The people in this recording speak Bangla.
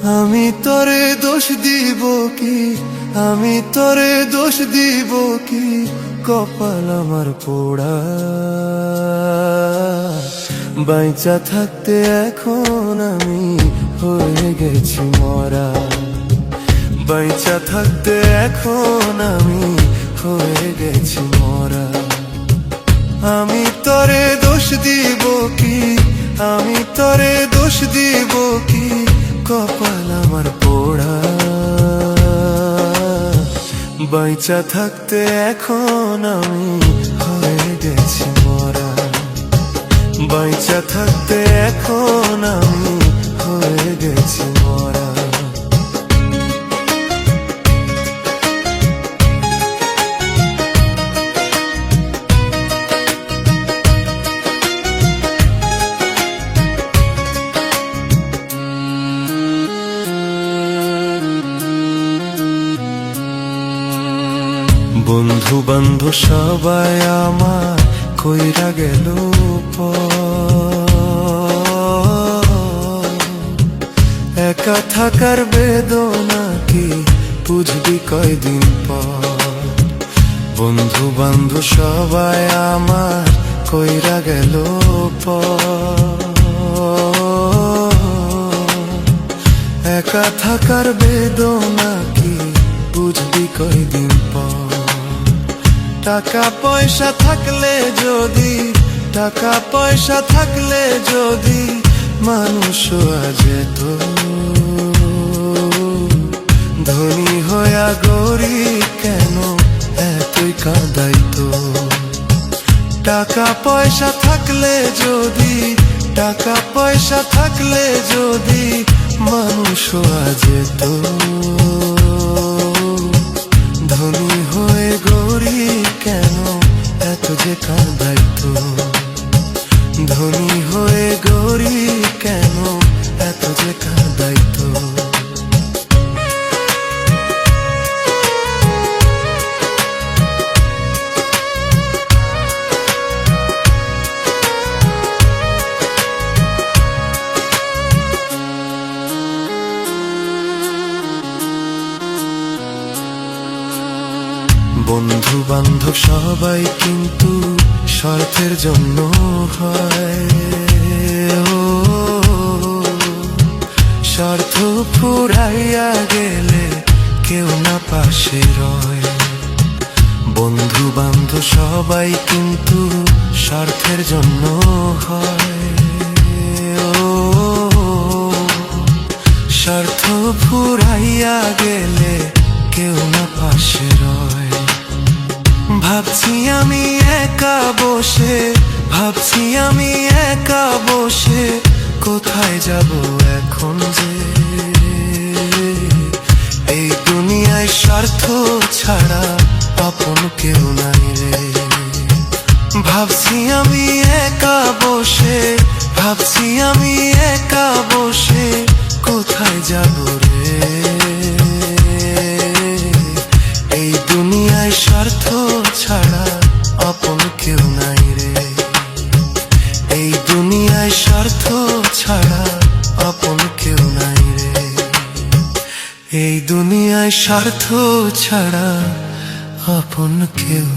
আমি তোরে দোষ দিব কি, আমি তোরে দোষ দিব কি, কপাল আমার পোড়া। বাইচা থাকতে এখন আমি হয়ে গেছি মরা। বাইচা থাকতে এখন আমি হয়ে গেছি মরা। আমি তোরে দোষ দিব কি, আমি তোরে দোষ দিব কি, কপাল আমার পোড়া। বাইচা থাকতে এখন আমি হয়ে গেছি মরা। বাইচা থাকতে এখন আমি হয়ে গেছি মরা। বন্ধু বান্ধব সবাই আমার কইরা গেল একা থাকার বেদনা কি বুঝবি কয়দিন পর। বন্ধু বান্ধব সবাই আমার কইরা গেল একা থাকার বেদনা কি বুঝবি কয়দিন পর। টাকা পয়সা থাকলে যদি, টাকা পয়সা থাকলে যদি মানুষ যেত, ধনী হইয়া গরিব কেন এতই কাঁদাইতো। টাকা পয়সা থাকলে যদি, টাকা পয়সা থাকলে যদি মানুষ যেত, ধনী হয়ে গরিব কেন এত যে কাঁদাইতো। ধনী হয়ে গরিব কেন এত যে কাঁদাইতো। বন্ধু বান্ধব সবাই কিন্তু স্বার্থের জন্য হয়। স্বার্থ ফুরাইয়া গেলে কেউ না পাশে রয়। বন্ধু বান্ধব সবাই কিন্তু স্বার্থের জন্য হয়। স্বার্থ ফুরাইয়া গেলে কেউ না পাশে রয়। ভাবছি আমি একা বসে, ভাবছি আমি একা বসে, কোথায় যাব এখন যে। এই দুনিয়ায় স্বার্থ ছাড়া আপন কেউ নাই রে। ভাবছি আমি একা বসে, ভাবছি আমি একা বসে, কোথায় যাব রে। এই দুনিয়ায় স্বার্থ ছাড়া আপন কেউ নাই রে। এই দুনিয়ায় স্বার্থ ছাড়া আপন কেউ নাই রে। এই দুনিয়ায় স্বার্থ ছাড়া আপন কেউ